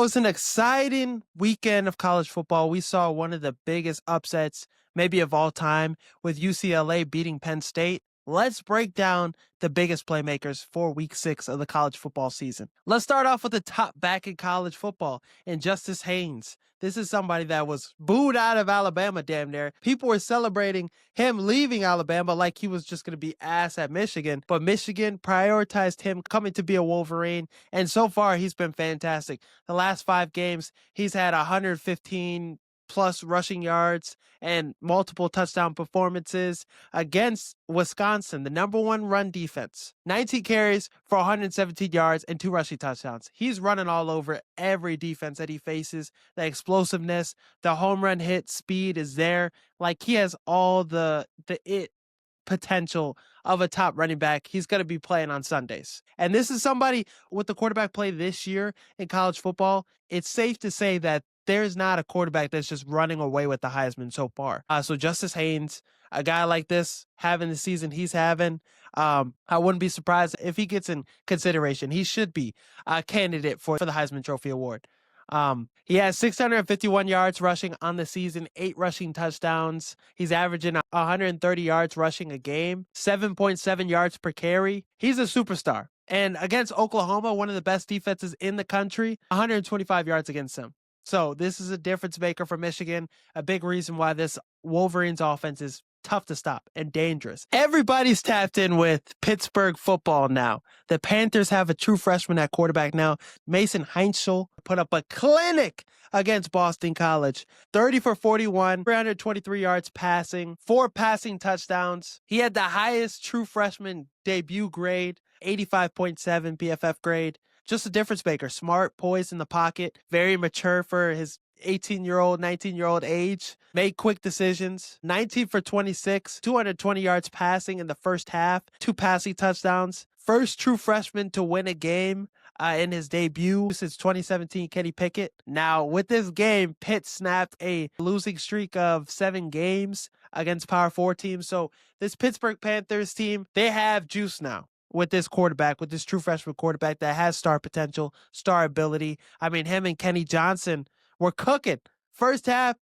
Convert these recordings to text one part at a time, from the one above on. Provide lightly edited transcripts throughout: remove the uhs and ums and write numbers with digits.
was an exciting weekend of college football. We saw one of the biggest upsets, maybe of all time, with UCLA beating Penn State. Let's break down the biggest playmakers for week 6 of the college football season. Let's start off with the top back in college football, and Justice Haynes. This is somebody that was booed out of Alabama damn near. People were celebrating him leaving Alabama like he was just going to be ass at Michigan, but Michigan prioritized him coming to be a Wolverine, and so far he's been fantastic. The last 5 games, he's had 115 plus rushing yards and multiple touchdown performances against Wisconsin, the #1 run defense. 19 carries for 117 yards and 2 rushing touchdowns. He's running all over every defense that he faces. The explosiveness, the home run hit speed is there. Like, he has all the potential of a top running back. He's going to be playing on Sundays. And this is somebody with the quarterback play this year in college football. It's safe to say that there's not a quarterback that's just running away with the Heisman so far. So Justice Haynes, a guy like this, having the season he's having, I wouldn't be surprised if he gets in consideration. He should be a candidate for the Heisman Trophy Award. He has 651 yards rushing on the season, 8 rushing touchdowns. He's averaging 130 yards rushing a game, 7.7 yards per carry. He's a superstar. And against Oklahoma, one of the best defenses in the country, 125 yards against him. So this is a difference maker for Michigan, a big reason why this Wolverines offense is tough to stop and dangerous. Everybody's tapped in with Pittsburgh football now. The Panthers have a true freshman at quarterback now. Mason Heinschel put up a clinic against Boston College. 30 for 41, 323 yards passing, 4 passing touchdowns. He had the highest true freshman debut grade, 85.7 PFF grade. Just a difference maker. Smart, poised in the pocket, very mature for his 18-year-old, 19-year-old age. Made quick decisions. 19 for 26, 220 yards passing in the first half, 2 passing touchdowns. First true freshman to win a game in his debut since 2017, Kenny Pickett. Now, with this game, Pitt snapped a losing streak of 7 games against Power 4 teams. So this Pittsburgh Panthers team, they have juice now with this quarterback, with this true freshman quarterback that has star potential, star ability. I mean, him and Kenny Johnson were cooking. First half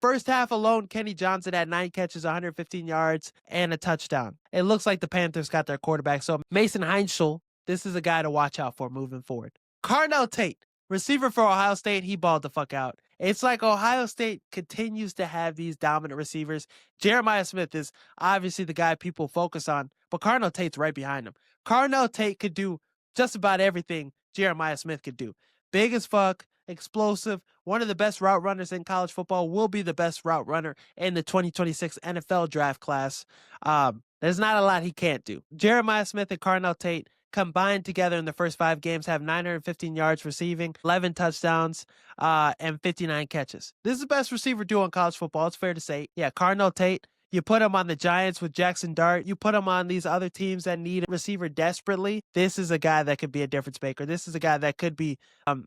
alone, Kenny Johnson had 9 catches, 115 yards, and a touchdown. It looks like the Panthers got their quarterback. So Mason Heinschel, this is a guy to watch out for moving forward. Carnell Tate, receiver for Ohio State, he balled the fuck out. It's like Ohio State continues to have these dominant receivers. Jeremiah Smith is obviously the guy people focus on, but Carnell Tate's right behind him. Carnell Tate could do just about everything Jeremiah Smith could do. Big as fuck, explosive, one of the best route runners in college football, will be the best route runner in the 2026 NFL draft class. There's not a lot he can't do. Jeremiah Smith and Carnell Tate combined together in the first 5 games have 915 yards receiving, 11 touchdowns, and 59 catches. This is the best receiver duo in college football. It's fair to say. Yeah, Carnell Tate, you put him on the Giants with Jackson Dart. You put him on these other teams that need a receiver desperately. This is a guy that could be a difference maker. This is a guy that could be,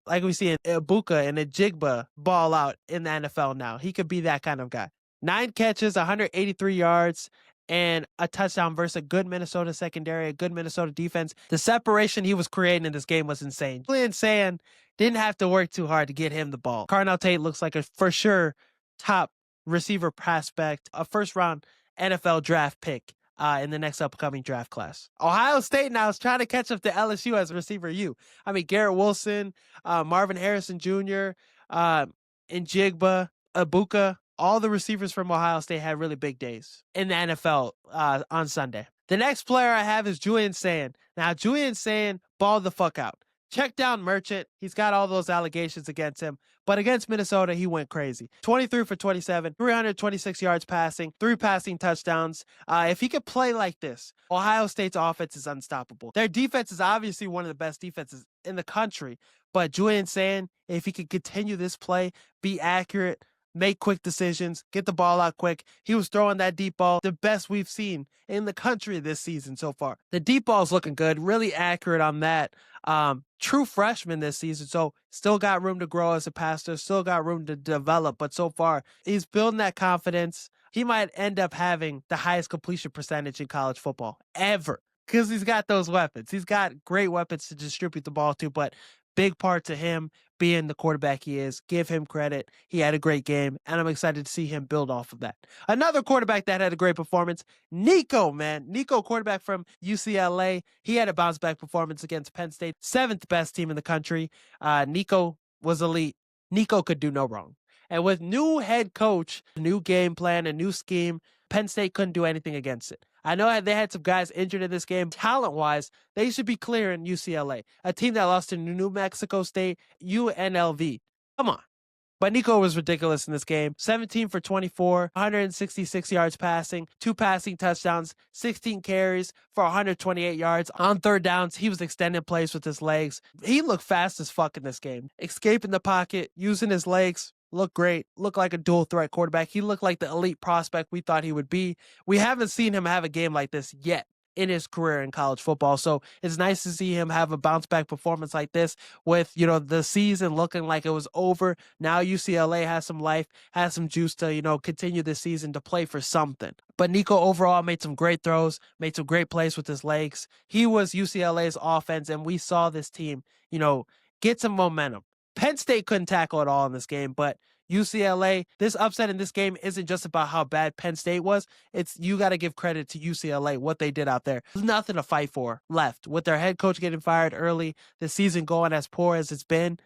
like we see in Ibuka and Jigba ball out in the NFL now. He could be that kind of guy. 9 catches, 183 yards, and a touchdown versus a good Minnesota secondary, a good Minnesota defense. The separation he was creating in this game was insane. Julian Sayin didn't have to work too hard to get him the ball. Carnell Tate looks like a for sure top receiver prospect, a first-round NFL draft pick in the next upcoming draft class. Ohio State now is trying to catch up to LSU as a receiver U. I mean, Garrett Wilson, Marvin Harrison Jr., Njigba, Ibuka, all the receivers from Ohio State had really big days in the NFL on Sunday. The next player I have is Julian Sayin. Now, Julian Sayin balled the fuck out. Check down Merchant. He's got all those allegations against him. But against Minnesota, he went crazy. 23 for 27, 326 yards passing, 3 passing touchdowns. If he could play like this, Ohio State's offense is unstoppable. Their defense is obviously one of the best defenses in the country. But Julian Sayin, if he could continue this play, be accurate, make quick decisions, get the ball out quick. He was throwing that deep ball, the best we've seen in the country this season so far. The deep ball's looking good, really accurate on that. True freshman this season, so still got room to grow as a passer, still got room to develop, but so far he's building that confidence. He might end up having the highest completion percentage in college football ever because he's got those weapons. He's got great weapons to distribute the ball to, but big part to him being the quarterback he is. Give him credit. He had a great game, and I'm excited to see him build off of that. Another quarterback that had a great performance, Nico, man. Nico, quarterback from UCLA. He had a bounce back performance against Penn State, 7th best team in the country. Nico was elite. Nico could do no wrong. And with new head coach, new game plan, a new scheme, Penn State couldn't do anything against it. I know they had some guys injured in this game. Talent-wise, they should be clear in UCLA, a team that lost to New Mexico State, UNLV. Come on. But Nico was ridiculous in this game. 17 for 24, 166 yards passing, 2 passing touchdowns, 16 carries for 128 yards. On third downs, he was extending plays with his legs. He looked fast as fuck in this game. Escaping the pocket, using his legs. Looked great. Looked like a dual threat quarterback. He looked like the elite prospect we thought he would be. We haven't seen him have a game like this yet in his career in college football. So it's nice to see him have a bounce back performance like this with, the season looking like it was over. Now UCLA has some life, has some juice to, continue this season to play for something. But Nico overall made some great throws, made some great plays with his legs. He was UCLA's offense, and we saw this team, get some momentum. Penn State couldn't tackle at all in this game, but UCLA, this upset in this game isn't just about how bad Penn State was. You got to give credit to UCLA, what they did out there. There's nothing to fight for left. With their head coach getting fired early, the season going as poor as it's been,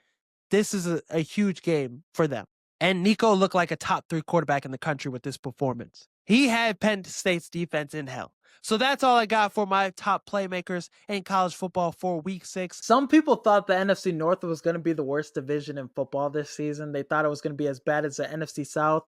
this is a huge game for them. And Nico looked like a top 3 quarterback in the country with this performance. He had Penn State's defense in hell. So that's all I got for my top playmakers in college football for week 6. Some people thought the NFC North was going to be the worst division in football this season. They thought it was going to be as bad as the NFC South.